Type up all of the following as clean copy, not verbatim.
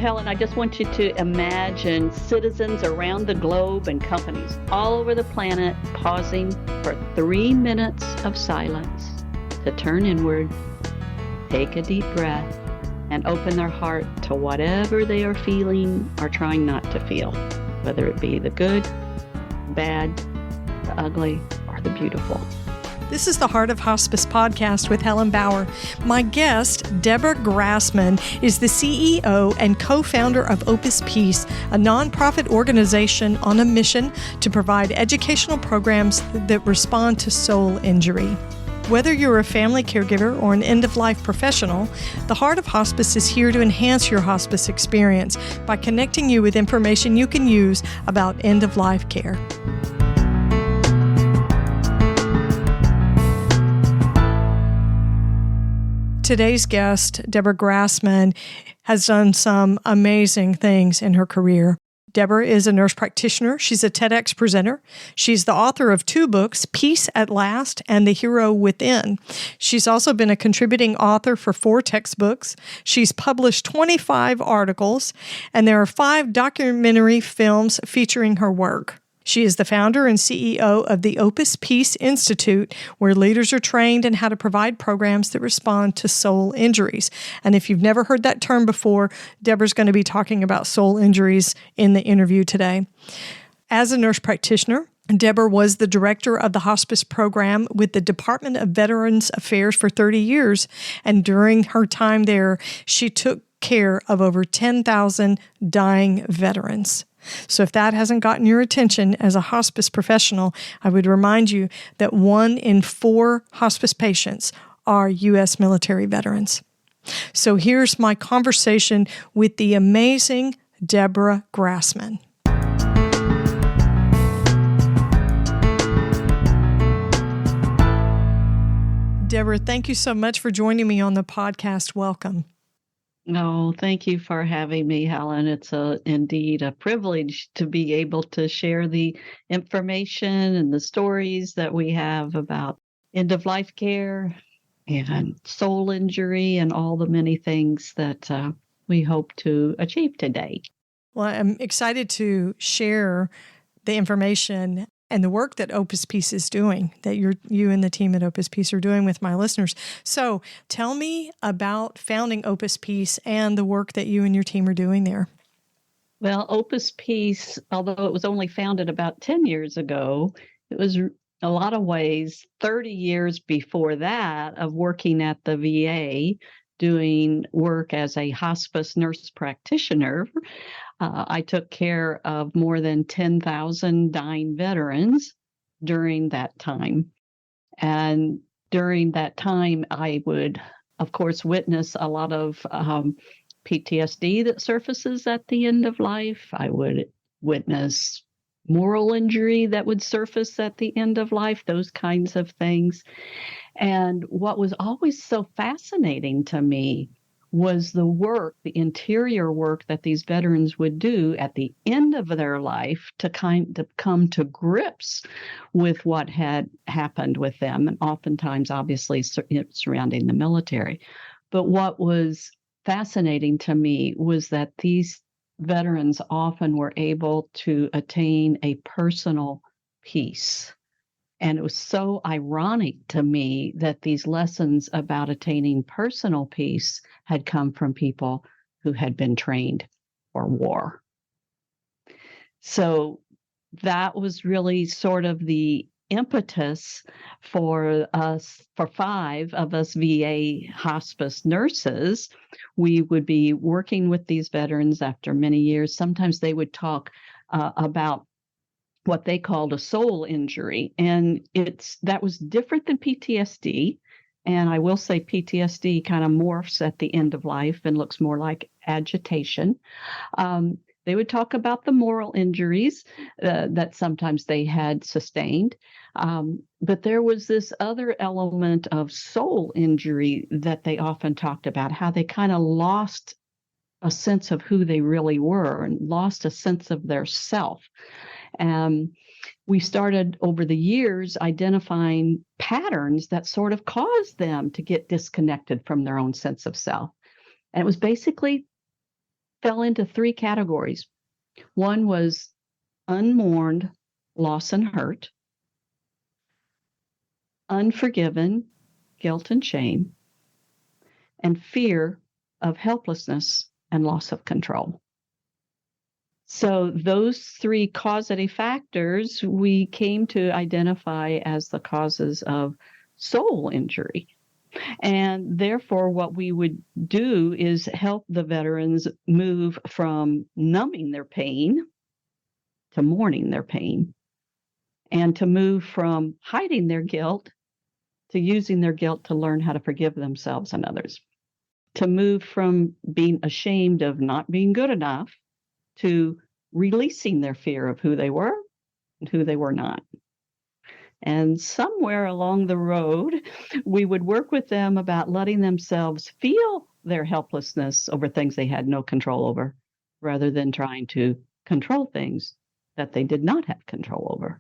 Helen, I just want you to imagine citizens around the globe and companies all over the planet pausing for 3 minutes of silence to turn inward, take a deep breath, and open their heart to whatever they are feeling or trying not to feel, whether it be the good, bad, the ugly, or the beautiful. This is the Heart of Hospice podcast with Helen Bauer. My guest, Deborah Grassman, is the CEO and co-founder of Opus Peace, a nonprofit organization on a mission to provide educational programs that respond to soul injury. Whether you're a family caregiver or an end-of-life professional, the Heart of Hospice is here to enhance your hospice experience by connecting you with information you can use about end-of-life care. Today's guest, Deborah Grassman, has done some amazing things in her career. Deborah is a nurse practitioner. She's a TEDx presenter. She's the author of 2 books, Peace at Last and The Hero Within. She's also been a contributing author for 4 textbooks. She's published 25 articles, and there are 5 documentary films featuring her work. She is the founder and CEO of the Opus Peace Institute, where leaders are trained in how to provide programs that respond to soul injuries. And if you've never heard that term before, Deborah's going to be talking about soul injuries in the interview today. As a nurse practitioner, Deborah was the director of the hospice program with the Department of Veterans Affairs for 30 years. And during her time there, she took care of over 10,000 dying veterans. So if that hasn't gotten your attention as a hospice professional, I would remind you that 1 in 4 hospice patients are U.S. military veterans. So here's my conversation with the amazing Deborah Grassman. Deborah, thank you so much for joining me on the podcast. Welcome. No, thank you for having me, Helen. It's indeed a privilege to be able to share the information and the stories that we have about end-of-life care and soul injury and all the many things that we hope to achieve today. Well, I'm excited to share the information and the work that Opus Peace is doing, that you and the team at Opus Peace are doing with my listeners. So tell me about founding Opus Peace and the work that you and your team are doing there. Well, Opus Peace, although it was only founded about 10 years ago, it was a lot of ways 30 years before that of working at the VA, doing work as a hospice nurse practitioner. I took care of more than 10,000 dying veterans during that time. And during that time, I would, of course, witness a lot of PTSD that surfaces at the end of life. I would witness moral injury that would surface at the end of life, those kinds of things. And what was always so fascinating to me was the work, the interior work that these veterans would do at the end of their life to kind of come to grips with what had happened with them, and oftentimes, obviously, surrounding the military. But what was fascinating to me was that these veterans often were able to attain a personal peace. And it was so ironic to me that these lessons about attaining personal peace had come from people who had been trained for war. So that was really sort of the impetus for us, for 5 of us VA hospice nurses. We would be working with these veterans after many years. Sometimes they would talk about what they called a soul injury. And that was different than PTSD. And I will say PTSD kind of morphs at the end of life and looks more like agitation. They would talk about the moral injuries that sometimes they had sustained. But there was this other element of soul injury that they often talked about, how they kind of lost a sense of who they really were and lost a sense of their self. We started over the years identifying patterns that sort of caused them to get disconnected from their own sense of self. And it was basically fell into three categories. One was unmourned loss and hurt, unforgiven guilt and shame, and fear of helplessness and loss of control. So those three causative factors we came to identify as the causes of soul injury. And therefore, what we would do is help the veterans move from numbing their pain to mourning their pain, and to move from hiding their guilt to using their guilt to learn how to forgive themselves and others, to move from being ashamed of not being good enough to releasing their fear of who they were and who they were not. And somewhere along the road, we would work with them about letting themselves feel their helplessness over things they had no control over, rather than trying to control things that they did not have control over.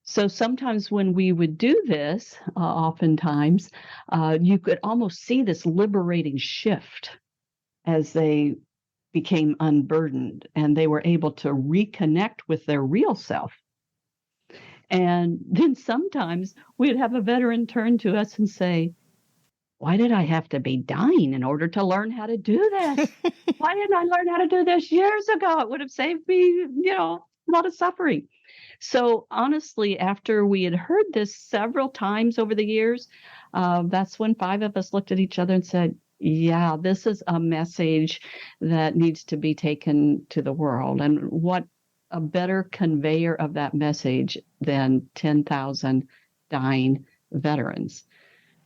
So sometimes when we would do this, oftentimes, you could almost see this liberating shift as they became unburdened and they were able to reconnect with their real self. And then sometimes we'd have a veteran turn to us and say, "Why did I have to be dying in order to learn how to do this? Why didn't I learn how to do this years ago? It would have saved me, a lot of suffering." So honestly, after we had heard this several times over the years, that's when five of us looked at each other and said, "Yeah, this is a message that needs to be taken to the world." And what a better conveyor of that message than 10,000 dying veterans.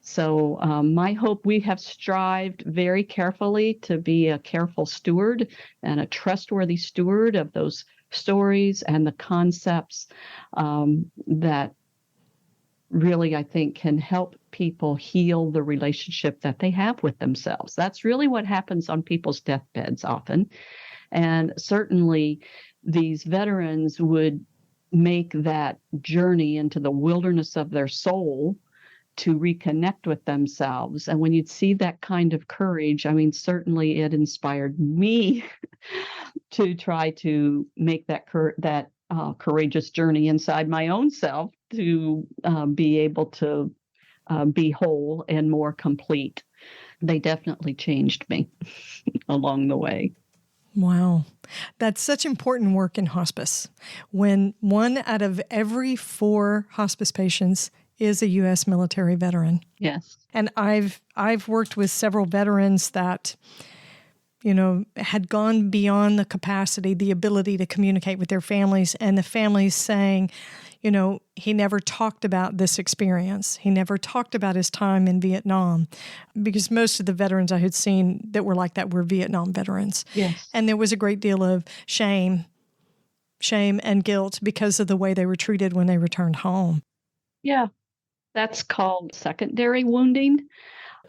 So my hope, we have strived very carefully to be a careful steward and a trustworthy steward of those stories and the concepts that really, I think, can help people heal the relationship that they have with themselves. That's really what happens on people's deathbeds often. And certainly these veterans would make that journey into the wilderness of their soul to reconnect with themselves. And when you'd see that kind of courage, I mean, certainly it inspired me to try to make that courageous journey inside my own self to be able to be whole and more complete. They definitely changed me along the way. Wow. That's such important work in hospice. When 1 out of every 4 hospice patients is a U.S. military veteran. Yes. And I've worked with several veterans that, had gone beyond the capacity, the ability to communicate with their families, and the families saying, he never talked about this experience. He never talked about his time in Vietnam, because most of the veterans I had seen that were like that were Vietnam veterans. Yes. And there was a great deal of shame and guilt because of the way they were treated when they returned home. Yeah. That's called secondary wounding.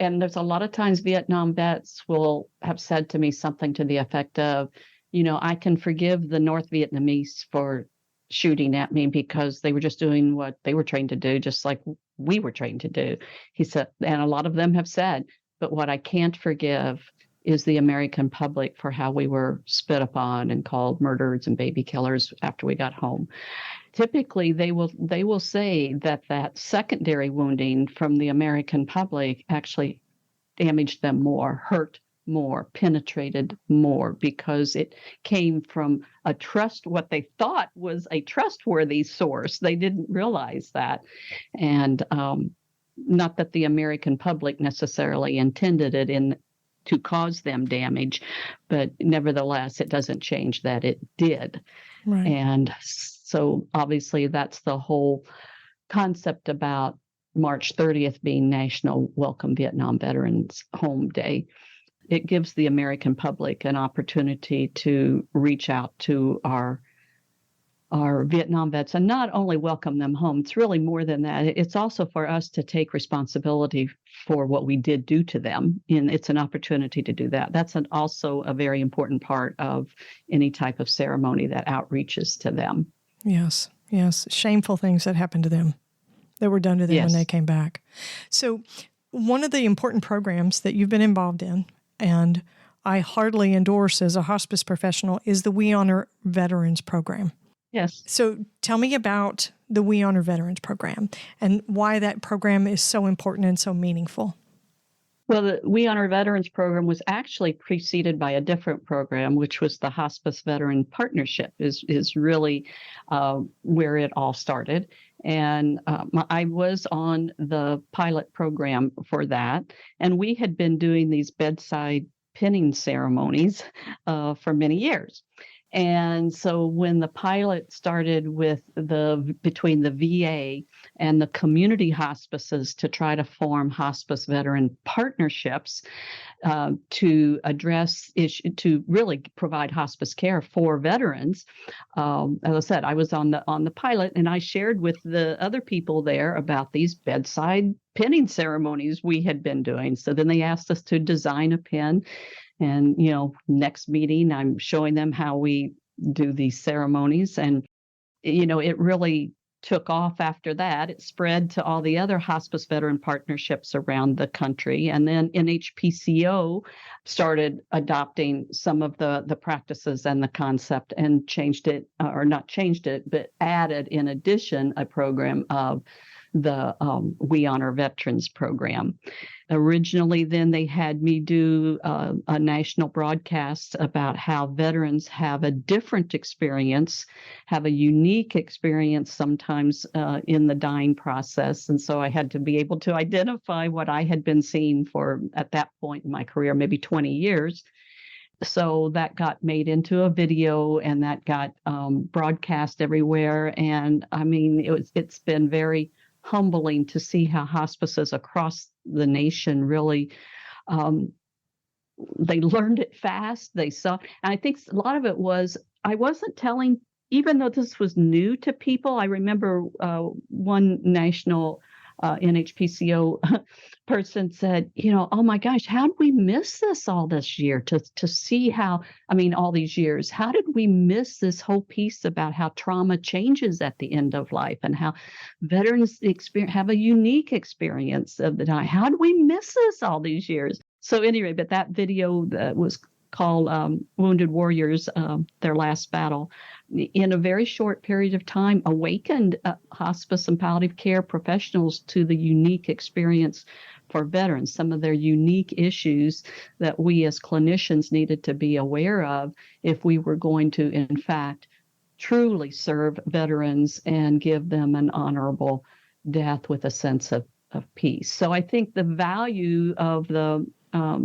And there's a lot of times Vietnam vets will have said to me something to the effect of, "I can forgive the North Vietnamese for shooting at me because they were just doing what they were trained to do, just like we were trained to do." He said, and a lot of them have said, "But what I can't forgive is the American public for how we were spit upon and called murderers and baby killers after we got home." Typically, they will say that secondary wounding from the American public actually damaged them more, hurt more, penetrated more, because it came from what they thought was a trustworthy source. They didn't realize that. And not that the American public necessarily intended it to cause them damage, but nevertheless, it doesn't change that it did. Right. And so obviously that's the whole concept about March 30th being National Welcome Vietnam Veterans Home Day. It gives the American public an opportunity to reach out to our Vietnam vets and not only welcome them home. It's really more than that. It's also for us to take responsibility for what we did do to them. And it's an opportunity to do that. That's also a very important part of any type of ceremony that outreaches to them. Yes. Shameful things that happened to them, that were done to them when they came back. So one of the important programs that you've been involved in, and I heartily endorse as a hospice professional is the We Honor Veterans program. Yes. So tell me about the We Honor Veterans program and why that program is so important and so meaningful. Well, the We Honor Veterans program was actually preceded by a different program, which was the Hospice Veteran Partnership, is really where it all started. And I was on the pilot program for that. And we had been doing these bedside pinning ceremonies for many years. And so when the pilot started with between the VA and the community hospices to try to form hospice veteran partnerships to address to really provide hospice care for veterans, as I said, I was on the pilot, and I shared with the other people there about these bedside pinning ceremonies we had been doing. So then they asked us to design a pin. And, next meeting, I'm showing them how we do these ceremonies. And, it really took off after that. It spread to all the other hospice veteran partnerships around the country. And then NHPCO started adopting some of the practices and the concept and changed it, or not changed it, but added in addition a program of the We Honor Veterans program. Originally, then they had me do a national broadcast about how veterans have a different experience, have a unique experience sometimes in the dying process. And so I had to be able to identify what I had been seeing for, at that point in my career, maybe 20 years. So that got made into a video, and that got broadcast everywhere. And I mean, it's been very humbling to see how hospices across the nation really they learned it fast. They saw, and I think a lot of it was I wasn't telling, even though this was new to people. I remember one national NHPCO person said, oh my gosh, how did we miss this all this year to see how, all these years, how did we miss this whole piece about how trauma changes at the end of life and how veterans have a unique experience of the time? How did we miss this all these years? So anyway, but that video that was called Wounded Warriors, Their Last Battle, in a very short period of time awakened hospice and palliative care professionals to the unique experience for veterans, some of their unique issues that we as clinicians needed to be aware of if we were going to, in fact, truly serve veterans and give them an honorable death with a sense of peace. So I think the value of the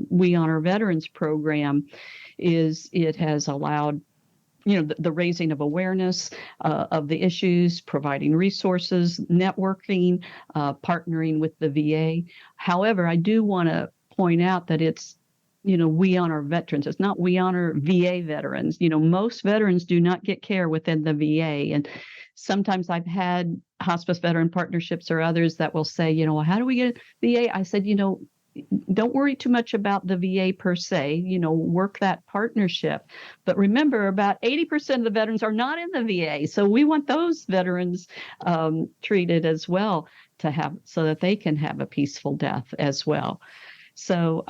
We Honor Veterans program is it has allowed the raising of awareness of the issues, providing resources, networking, partnering with the VA. However, I do want to point out that it's We Honor Veterans. It's not We Honor VA veterans. Most veterans do not get care within the VA. And sometimes I've had hospice veteran partnerships or others that will say, how do we get VA? I said, don't worry too much about the VA per se, work that partnership. But remember, about 80% of the veterans are not in the VA. So we want those veterans treated as well so that they can have a peaceful death as well. So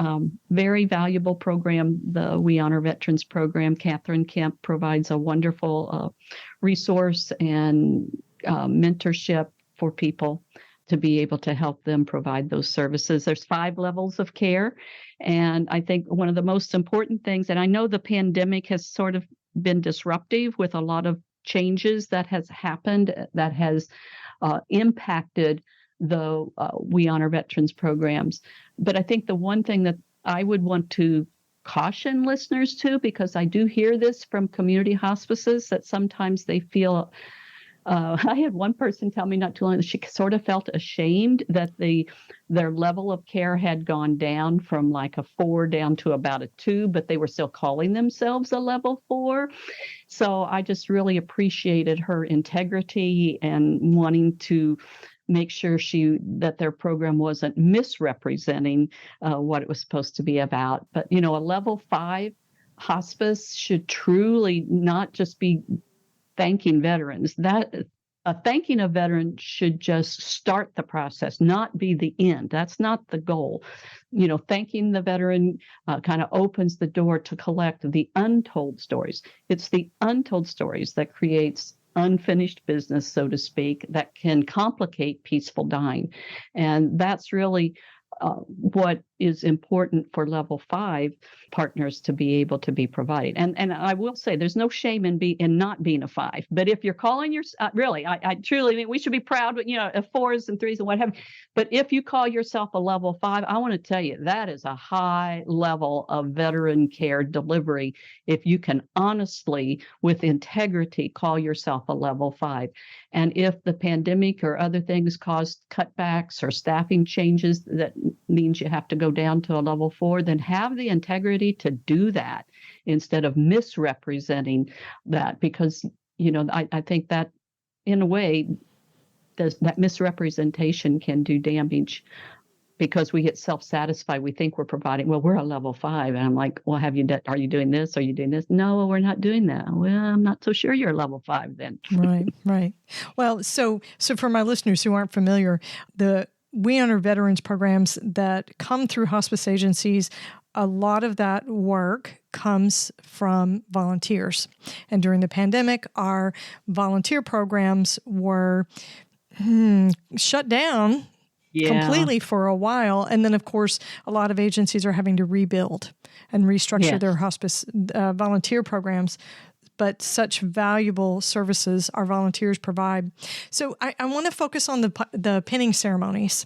very valuable program, the We Honor Veterans program. Catherine Kemp provides a wonderful resource and mentorship for people to be able to help them provide those services. There's 5 levels of care. And I think one of the most important things, and I know the pandemic has sort of been disruptive with a lot of changes that has happened that has impacted the We Honor Veterans programs. But I think the one thing that I would want to caution listeners to, because I do hear this from community hospices, that sometimes they feel I had one person tell me not too long that she sort of felt ashamed that their level of care had gone down from like a 4 down to about a 2, but they were still calling themselves a level 4. So I just really appreciated her integrity and wanting to make sure that their program wasn't misrepresenting what it was supposed to be about. But, a level 5 hospice should truly not just be thanking veterans. That thanking a veteran should just start the process, not be the end. That's not the goal. Thanking the veteran kind of opens the door to collect the untold stories. It's the untold stories that creates unfinished business, so to speak, that can complicate peaceful dying. And that's really what is important for level 5 partners to be able to be provided. And I will say there's no shame in not being a 5. But if you're calling really, I truly think we should be proud of 4s and 3s and what have you. But if you call yourself a level 5, I want to tell you that is a high level of veteran care delivery. If you can honestly, with integrity, call yourself a level 5. And if the pandemic or other things caused cutbacks or staffing changes that means you have to go down to a level 4, then have the integrity to do that instead of misrepresenting that. Because, I think that in a way, that misrepresentation can do damage because we get self-satisfied. We think we're providing, well, we're a level 5. And I'm like, well, are you doing this? Are you doing this? No, we're not doing that. Well, I'm not so sure you're a level 5 then. Right. Well, so for my listeners who aren't familiar, the We Honor Veterans programs that come through hospice agencies, a lot of that work comes from volunteers. And during the pandemic, our volunteer programs were shut down completely for a while. And then, of course, a lot of agencies are having to rebuild and restructure their hospice volunteer programs. But such valuable services our volunteers provide. So I want to focus on the pinning ceremonies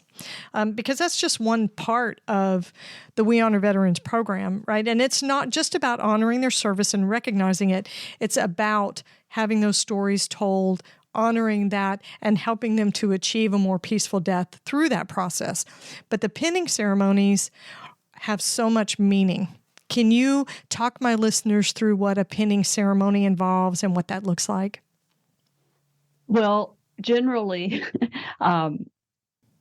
because that's just one part of the We Honor Veterans program, right? And it's not just about honoring their service and recognizing it. It's about having those stories told, honoring that, and helping them to achieve a more peaceful death through that process. But the pinning ceremonies have so much meaning. Can you talk my listeners through what a pinning ceremony involves and what that looks like? Well, generally,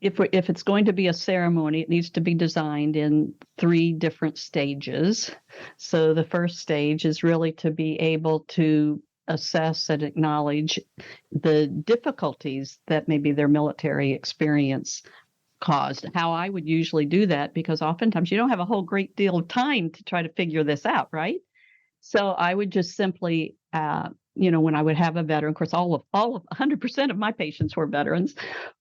if it's going to be a ceremony, it needs to be designed in 3 different stages. So the first stage is really to be able to assess and acknowledge the difficulties that maybe their military experience caused. How I would usually do that, because oftentimes you don't have a whole great deal of time to try to figure this out, right? So I would just simply, when I would have a veteran, of course, all of 100% of my patients were veterans,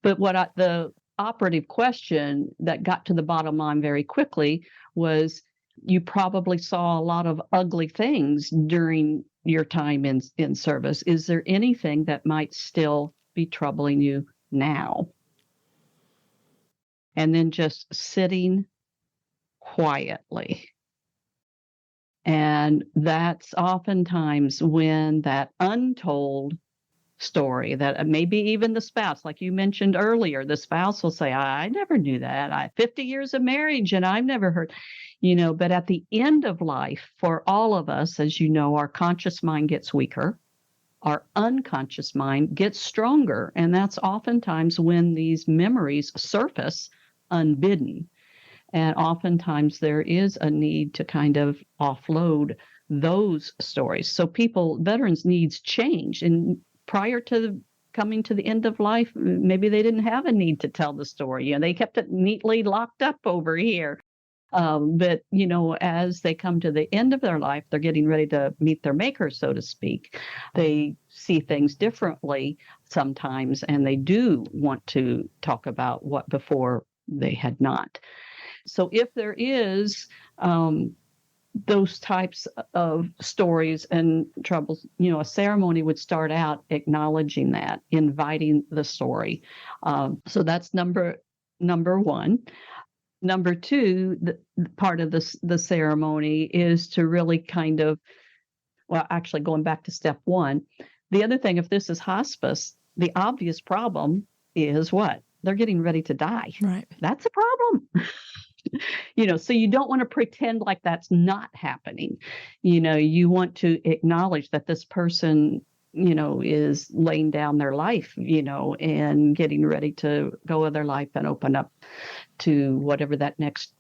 but the operative question that got to the bottom line very quickly was, you probably saw a lot of ugly things during your time in service. Is there anything that might still be troubling you now? And then just sitting quietly. And that's oftentimes when that untold story that maybe even the spouse, like you mentioned earlier, the spouse will say, I never knew that. 50 years of marriage and I've never heard, but at the end of life, for all of us, as you know, our conscious mind gets weaker. Our unconscious mind gets stronger. And that's oftentimes when these memories surface unbidden. And oftentimes there is a need to kind of offload those stories. So veterans' needs change. And prior to coming to the end of life, maybe they didn't have a need to tell the story. They kept it neatly locked up over here. But, as they come to the end of their life, they're getting ready to meet their maker, so to speak. They see things differently sometimes, and they do want to talk about what before they had not. So if there is those types of stories and troubles, a ceremony would start out acknowledging that, inviting the story. So that's number 1. Number 2, the part of the ceremony is to really kind of, actually going back to step 1, the other thing, if this is hospice, the obvious problem is what? They're getting ready to die. Right. That's a problem. So you don't want to pretend like that's not happening. You want to acknowledge that this person, is laying down their life, and getting ready to go with their life and open up to whatever that next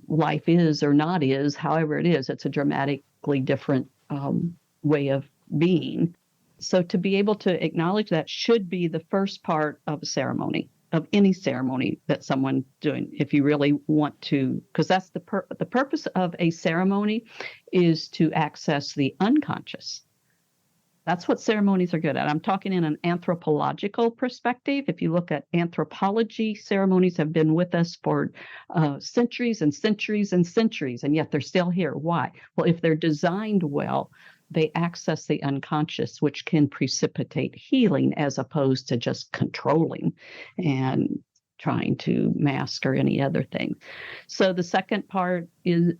life is or not is, however it is. It's a dramatically different way of being. So to be able to acknowledge that should be the first part of a ceremony, of any ceremony that someone's doing, if you really want to, because that's the purpose of a ceremony is to access the unconscious. That's what ceremonies are good at. I'm talking in an anthropological perspective. If you look at anthropology, ceremonies have been with us for centuries and centuries and centuries, and yet they're still here. Why? Well, if they're designed well, they access the unconscious, which can precipitate healing as opposed to just controlling and trying to mask or any other thing. So the second part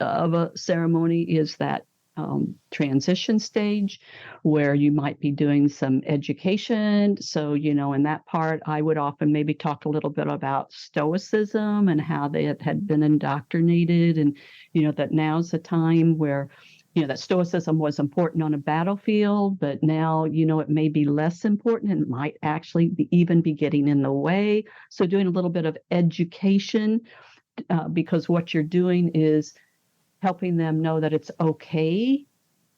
of a ceremony is that transition stage where you might be doing some education. So, in that part, I would often maybe talk a little bit about Stoicism and how they had been indoctrinated, and, that now's the time where, that Stoicism was important on a battlefield, but now, it may be less important and might actually even be getting in the way. So doing a little bit of education because what you're doing is helping them know that it's okay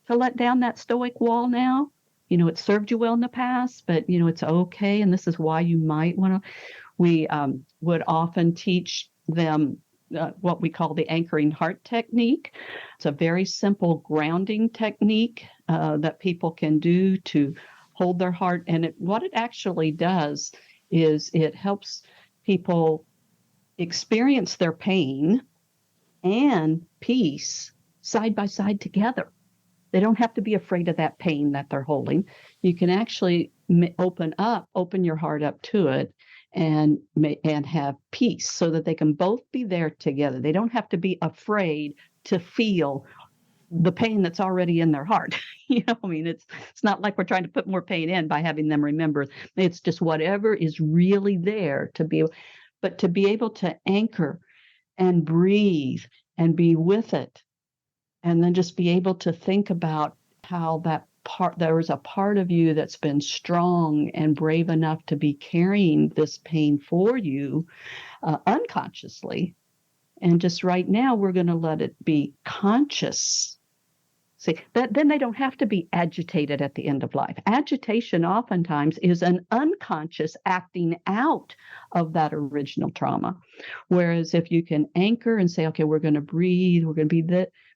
to let down that stoic wall now. It served you well in the past, but, it's okay. And this is why you might want to. We would often teach them what we call the anchoring heart technique. It's a very simple grounding technique that people can do to hold their heart. And what it actually does is it helps people experience their pain and peace side by side together. They don't have to be afraid of that pain that they're holding. You can actually open your heart up to it and have peace so that they can both be there together. They don't have to be afraid to feel the pain that's already in their heart. It's not like we're trying to put more pain in by having them remember. It's just whatever is really there to be able to anchor and breathe and be with it. And then just be able to think about how there is a part of you that's been strong and brave enough to be carrying this pain for you unconsciously. And just right now, we're going to let it be conscious. See, then they don't have to be agitated at the end of life. Agitation oftentimes is an unconscious acting out of that original trauma. Whereas if you can anchor and say, okay, we're going to breathe, we're going to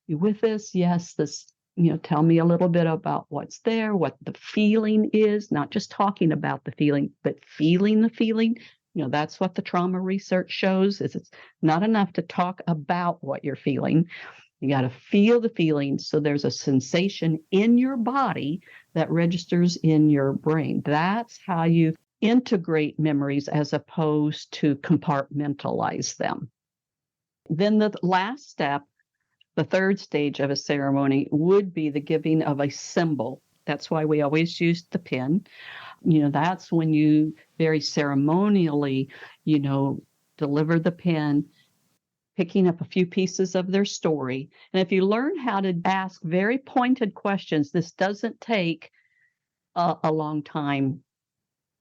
be with this. Yes, this, tell me a little bit about what's there, what the feeling is, not just talking about the feeling, but feeling the feeling. That's what the trauma research shows is it's not enough to talk about what you're feeling. You got to feel the feeling. So there's a sensation in your body that registers in your brain. That's how you integrate memories as opposed to compartmentalize them. Then the last step, the third stage of a ceremony would be the giving of a symbol. That's why we always use the pin. That's when you very ceremonially, deliver the pin, picking up a few pieces of their story. And if you learn how to ask very pointed questions, this doesn't take a long time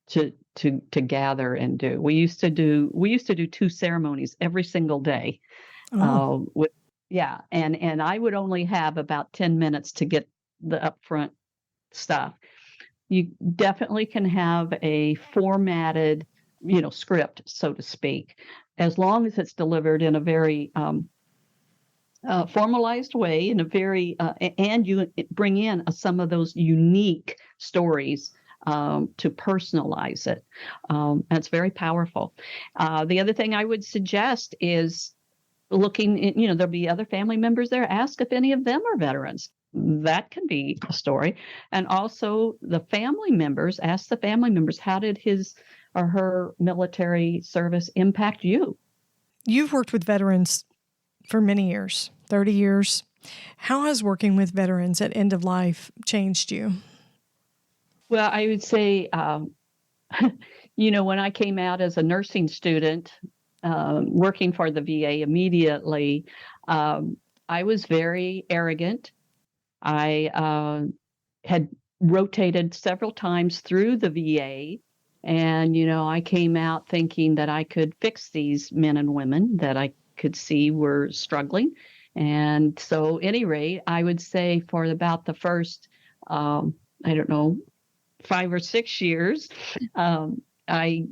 to gather and do. We used to do 2 ceremonies every single day. Oh. And I would only have about 10 minutes to get the upfront stuff. You definitely can have a formatted, script, so to speak, as long as it's delivered in a very formalized way, in a very and you bring in some of those unique stories to personalize it. And it's very powerful. The other thing I would suggest is looking in, there'll be other family members there. Ask if any of them are veterans. That can be a story. And also the family members, ask the family members, how did his or her military service impact you? You've worked with veterans for many years, 30 years. How has working with veterans at end of life changed you? Well, I would say, when I came out as a nursing student, working for the VA immediately, I was very arrogant. I had rotated several times through the VA. And, I came out thinking that I could fix these men and women that I could see were struggling. And so, at any rate, I would say for about the first, 5 or 6 years. I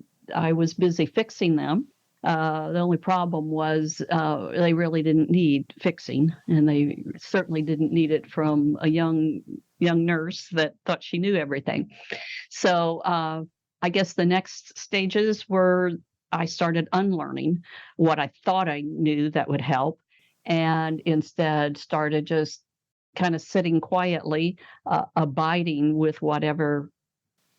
was busy fixing them. The only problem was they really didn't need fixing, and they certainly didn't need it from a young nurse that thought she knew everything. So I guess the next stages were I started unlearning what I thought I knew that would help, and instead started just kind of sitting quietly, abiding with whatever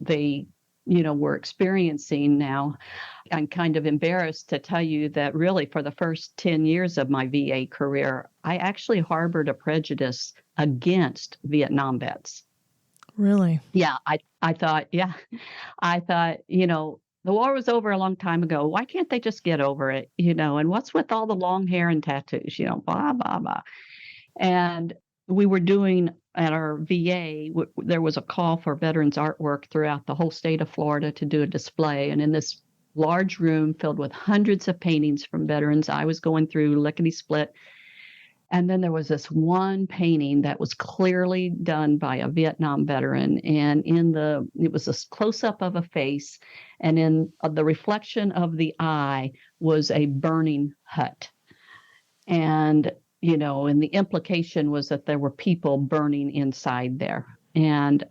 they were experiencing. Now I'm kind of embarrassed to tell you that really for the first 10 years of my VA career, I actually harbored a prejudice against Vietnam vets. Really? Yeah, I thought, the war was over a long time ago. Why can't they just get over it? And what's with all the long hair and tattoos, blah, blah, blah. And we were doing at our VA, there was a call for veterans artwork throughout the whole state of Florida to do a display. And in this large room filled with hundreds of paintings from veterans, I was going through lickety split. And then there was this one painting that was clearly done by a Vietnam veteran. And it was a close up of a face. And in the reflection of the eye was a burning hut. And the implication was that there were people burning inside there. And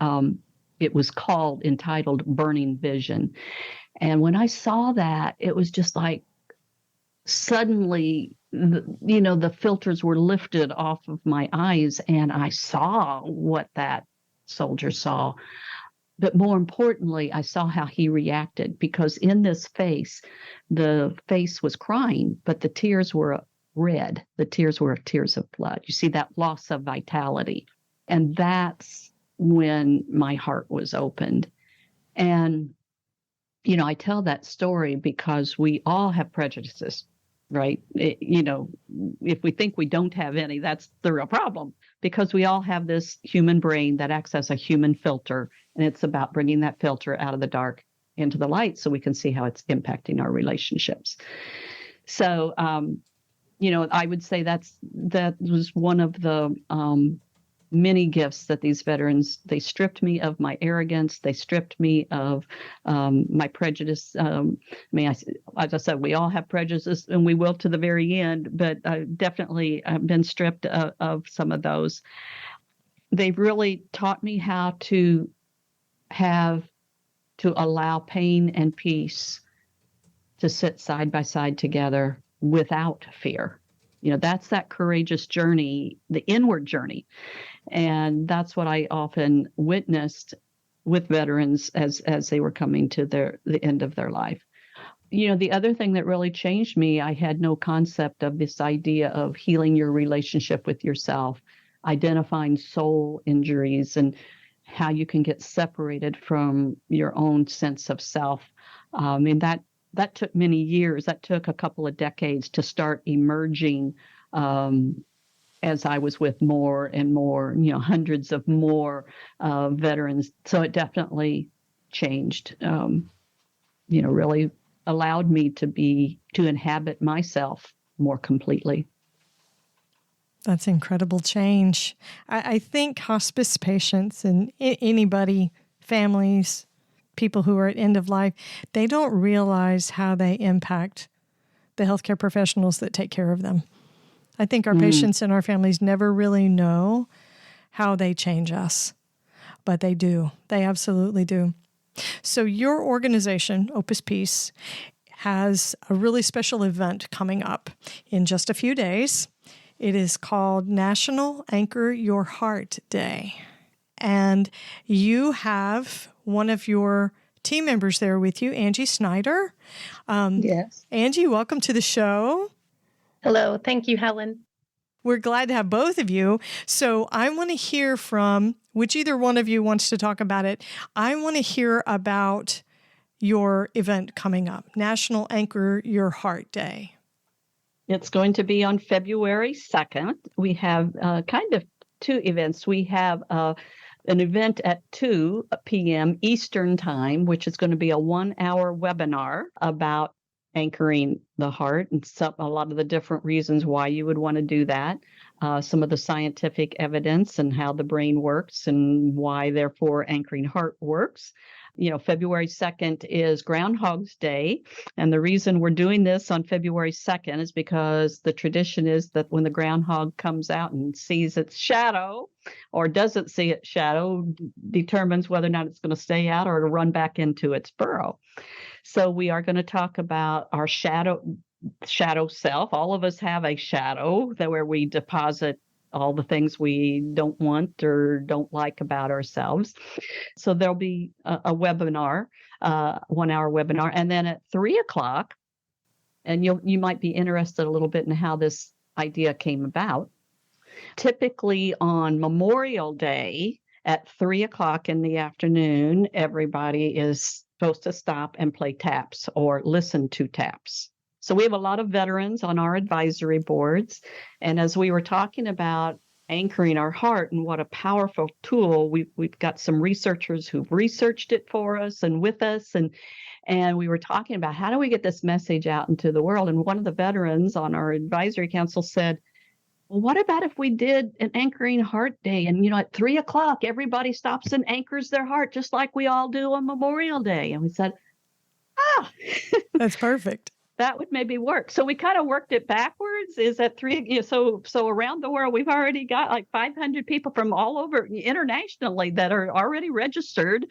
it was entitled Burning Vision. And when I saw that, it was just like suddenly, the filters were lifted off of my eyes, and I saw what that soldier saw. But more importantly, I saw how he reacted, because in this face, the face was crying, but the tears were red. The tears were tears of blood. You see that loss of vitality. And that's when my heart was opened. And, I tell that story because we all have prejudices, right? If we think we don't have any, that's the real problem, because we all have this human brain that acts as a human filter. And it's about bringing that filter out of the dark into the light so we can see how it's impacting our relationships. So, I would say that was one of the many gifts that these veterans, they stripped me of my arrogance. They stripped me of my prejudice. As I said, we all have prejudices, and we will to the very end, but I definitely have been stripped of some of those. They've really taught me how to allow pain and peace to sit side by side together without fear. That's that courageous journey, the inward journey. And that's what I often witnessed with veterans as they were coming to the end of their life. The other thing that really changed me, I had no concept of this idea of healing your relationship with yourself, identifying soul injuries, and how you can get separated from your own sense of self. That took many years. That took a couple of decades to start emerging as I was with more and more, hundreds of more veterans. So it definitely changed, really allowed me to inhabit myself more completely. That's incredible change. I think hospice patients and anybody, families, people who are at end of life, they don't realize how they impact the healthcare professionals that take care of them. I think our patients and our families never really know how they change us, but they do. They absolutely do. So your organization, Opus Peace, has a really special event coming up in just a few days. It is called National Anchor Your Heart Day. And you have one of your team members there with you, Angie Snyder. Yes. Angie, welcome to the show. Hello. Thank you, Helen. We're glad to have both of you. So I want to hear from which either one of you wants to talk about it. I want to hear about your event coming up, National Anchor Your Heart Day. It's going to be on February 2nd. We have kind of two events. We have an event at 2 p.m. Eastern Time, which is going to be a 1-hour webinar about anchoring the heart and a lot of the different reasons why you would want to do that. some of the scientific evidence and how the brain works and why, therefore, anchoring heart works. February 2nd is Groundhog's Day. And the reason we're doing this on February 2nd is because the tradition is that when the groundhog comes out and sees its shadow or doesn't see its shadow, determines whether or not it's going to stay out or to run back into its burrow. So we are going to talk about our shadow self. All of us have a shadow where we deposit all the things we don't want or don't like about ourselves. So there'll be a webinar, 1-hour webinar. And then at 3:00, and you might be interested a little bit in how this idea came about. Typically on Memorial Day at 3:00 in the afternoon, everybody is supposed to stop and play taps or listen to taps. So we have a lot of veterans on our advisory boards. And as we were talking about anchoring our heart and what a powerful tool, we've got some researchers who've researched it for us and with us. And we were talking about how do we get this message out into the world? And one of the veterans on our advisory council said, well, what about if we did an anchoring heart day? And, at 3:00, everybody stops and anchors their heart just like we all do on Memorial Day. And we said, that's perfect. That would maybe work. So we kind of worked it backwards. Is at 3, so around the world, we've already got like 500 people from all over internationally that are already registered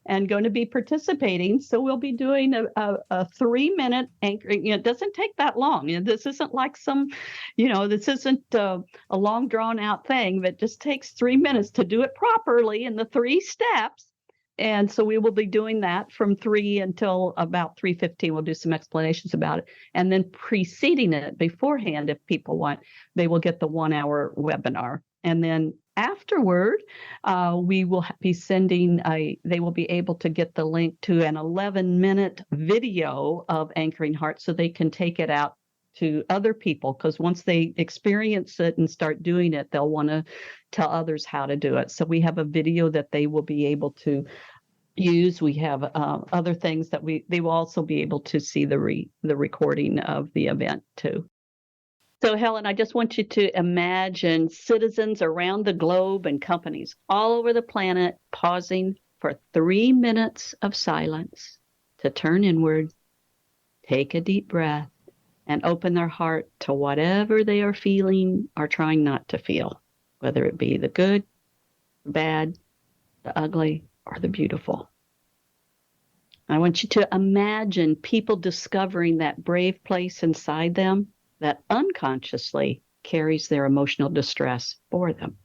and going to be participating. So we'll be doing a 3-minute anchoring. It doesn't take that long. This isn't like this isn't a long drawn out thing that just takes 3 minutes to do it properly in the 3 steps. And so we will be doing that from 3 until about 3:15. We'll do some explanations about it. And then preceding it beforehand, if people want, they will get the 1-hour webinar. And then afterward, we will be sending they will be able to get the link to an 11-minute video of Anchoring Heart so they can take it out to other people, because once they experience it and start doing it, they'll want to tell others how to do it. So we have a video that they will be able to use. We have other things that they will also be able to see the recording of the event too. So Helen, I just want you to imagine citizens around the globe and companies all over the planet pausing for 3 minutes of silence to turn inward, take a deep breath, and open their heart to whatever they are feeling or trying not to feel, whether it be the good, the bad, the ugly, or the beautiful. I want you to imagine people discovering that brave place inside them that unconsciously carries their emotional distress for them.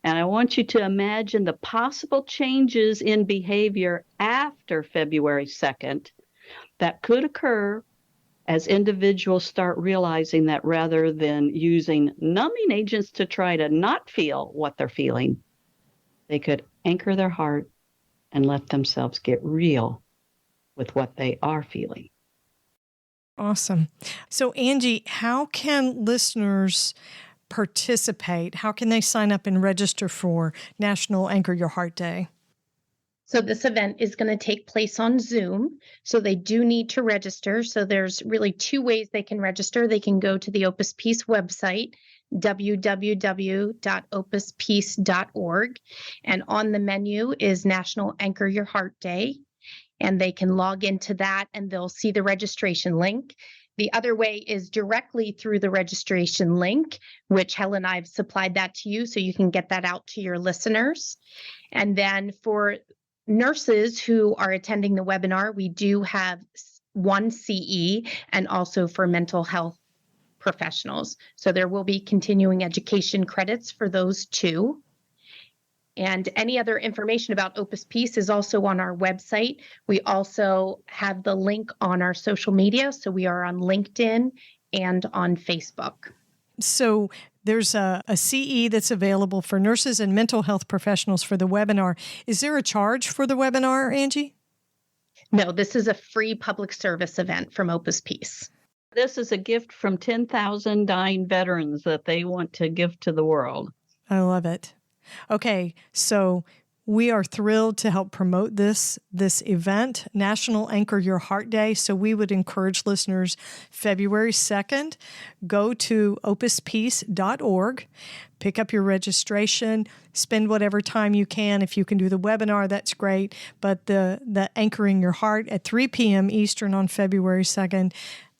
And I want you to imagine the possible changes in behavior after February 2nd that could occur as individuals start realizing that rather than using numbing agents to try to not feel what they're feeling, they could anchor their heart and let themselves get real with what they are feeling. Awesome. So Angie, how can listeners participate? How can they sign up and register for National Anchor Your Heart Day? So this event is going to take place on Zoom. So they do need to register. So there's really 2 ways they can register. They can go to the Opus Peace website, www.opuspeace.org. And on the menu is National Anchor Your Heart Day. And they can log into that and they'll see the registration link. The other way is directly through the registration link, which Helen and I have supplied that to you so you can get that out to your listeners. And then for nurses who are attending the webinar, we do have 1 CE and also for mental health professionals. So there will be continuing education credits for those 2. And any other information about Opus Peace is also on our website. We also have the link on our social media. So we are on LinkedIn and on Facebook. So there's a CE that's available for nurses and mental health professionals for the webinar. Is there a charge for the webinar, Angie? No, this is a free public service event from Opus Peace. This is a gift from 10,000 dying veterans that they want to give to the world. I love it. Okay, so We are thrilled to help promote this event, National Anchor Your Heart Day. So we would encourage listeners, February 2nd, go to opuspeace.org, pick up your registration, spend whatever time you can. If you can do the webinar, that's great. But the Anchoring Your Heart at 3 p.m. Eastern on February 2nd.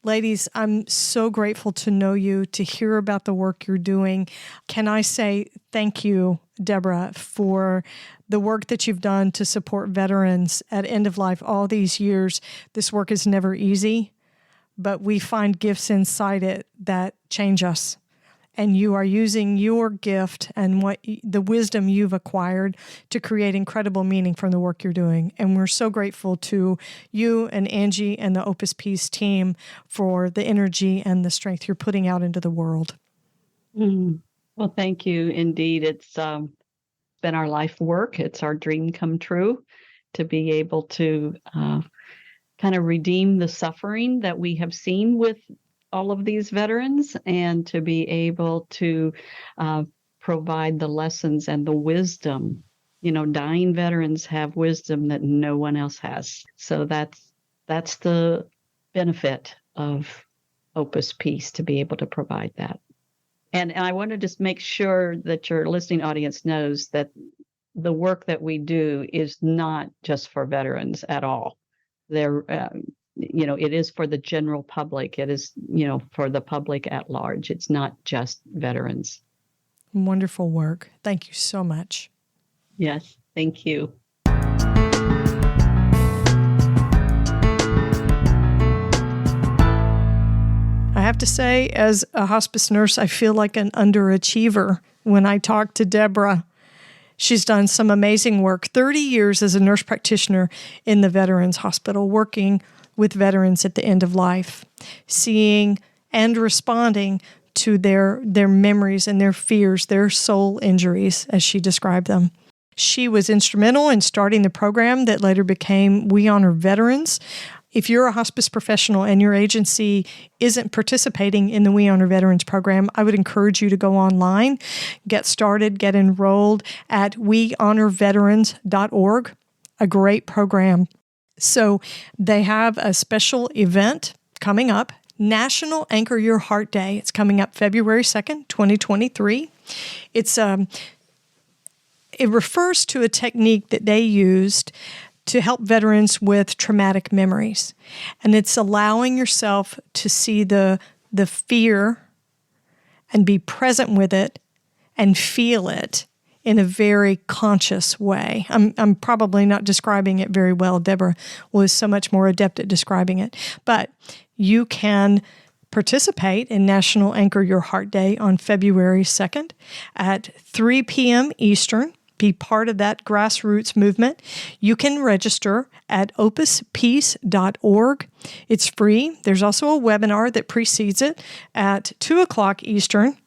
Ladies, I'm so grateful to know you, to hear about the work you're doing. Can I say thank you, Deborah, for the work that you've done to support veterans at end of life all these years. This work is never easy, but we find gifts inside it that change us. And you are using your gift and the wisdom you've acquired to create incredible meaning from the work you're doing. And we're so grateful to you and Angie and the Opus Peace team for the energy and the strength you're putting out into the world. Well, thank you. Indeed, it's been our life work. It's our dream come true to be able to kind of redeem the suffering that we have seen with all of these veterans, and to be able to provide the lessons and the wisdom. Dying veterans have wisdom that no one else has. So that's the benefit of Opus Peace, to be able to provide that. And I want to just make sure that your listening audience knows that the work that we do is not just for veterans at all. It is for the general public. It is, for the public at large. It's not just veterans. Wonderful work. Thank you so much. Yes, thank you. I have to say, as a hospice nurse, I feel like an underachiever when I talk to Deborah. She's done some amazing work, 30 years as a nurse practitioner in the Veterans Hospital, working with veterans at the end of life, seeing and responding to their memories and their fears, their soul injuries, as she described them. She was instrumental in starting the program that later became We Honor Veterans. If you're a hospice professional and your agency isn't participating in the We Honor Veterans program, I would encourage you to go online, get started, get enrolled at wehonorveterans.org, a great program. So they have a special event coming up, National Anchor Your Heart Day. It's coming up February 2nd, 2023. It refers to a technique that they used to help veterans with traumatic memories. And it's allowing yourself to see the fear and be present with it and feel it in a very conscious way. I'm probably not describing it very well. Deborah was so much more adept at describing it. But you can participate in National Anchor Your Heart Day on February 2nd at 3 p.m. Eastern. Be part of that grassroots movement. You can register at opuspeace.org. It's free. There's also a webinar that precedes it at 2 o'clock Eastern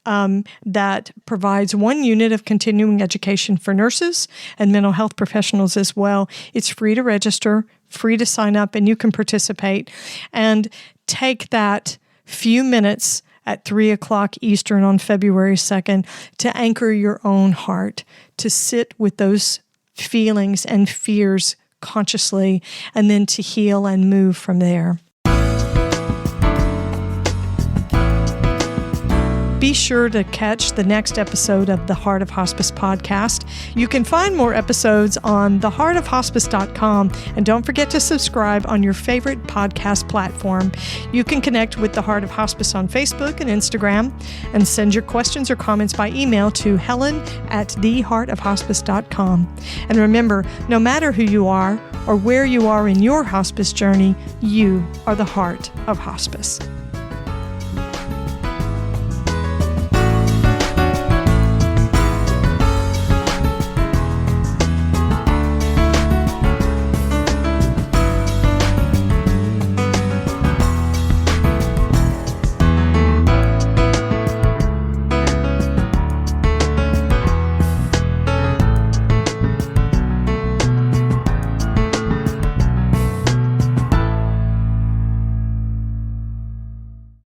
that provides 1 unit of continuing education for nurses and mental health professionals as well. It's free to register, free to sign up, and you can participate and take that few minutes at 3 o'clock Eastern on February 2nd to anchor your own heart, to sit with those feelings and fears consciously, and then to heal and move from there. Be sure to catch the next episode of the Heart of Hospice podcast. You can find more episodes on theheartofhospice.com, and don't forget to subscribe on your favorite podcast platform. You can connect with the Heart of Hospice on Facebook and Instagram, and send your questions or comments by email to helen@theheartofhospice.com. And remember, no matter who you are or where you are in your hospice journey, you are the heart of hospice.